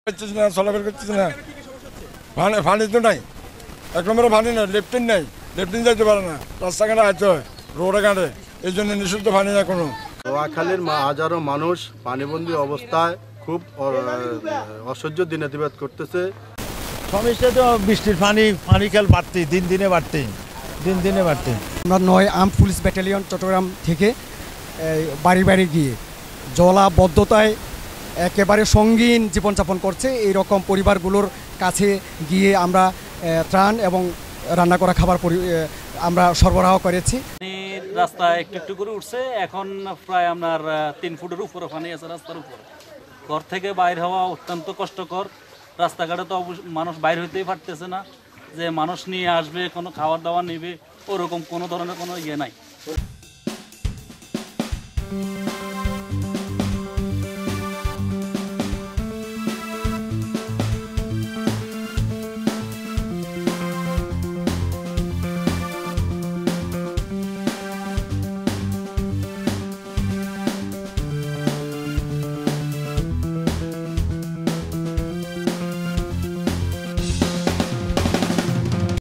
করতেছি না, চলাফেরা করতেছি না, পানি তো নাই, 1 নম্বরে পানি নাই, লেফটিন নাই, লেফটিন যাইতে পারে না, রাস্তাঘাটে আইতে হয়, রোডে ঘাটে, এই জন্য নিষিদ্ধ পানি না কোনো। নোয়াখালীর হাজারো মানুষ পানিবন্দী অবস্থায় খুব অসহ্য দিন অতিবাহিত করতেছে। সমস্যা তো বৃষ্টির পানি খেল বাড়তে দিন দিনে বাড়তে। আমরা ৯ আর্মড পুলিশ ব্যাটালিয়ন চট্টগ্রাম থেকে বাড়ি বাড়ি গিয়ে জলাবদ্ধতায় একেবারে সঙ্গীন জীবনযাপন করছে এই রকম পরিবারগুলোর কাছে গিয়ে আমরা ত্রাণ এবং রান্না করা খাবার আমরা সরবরাহ করেছি। রাস্তা একটু একটু করে উঠছে, এখন প্রায় আপনার 3 ফুটের উপরে পানি আছে রাস্তার উপরে। ঘর থেকে বাইর হওয়া অত্যন্ত কষ্টকর, রাস্তাঘাটে তো মানুষ বাইর হইতেই পারতেছে না, যে মানুষ নিয়ে আসবে, কোনো খাবার দাবার নেবে, ওরকম কোনো ধরনের কোনো ইয়ে নাই।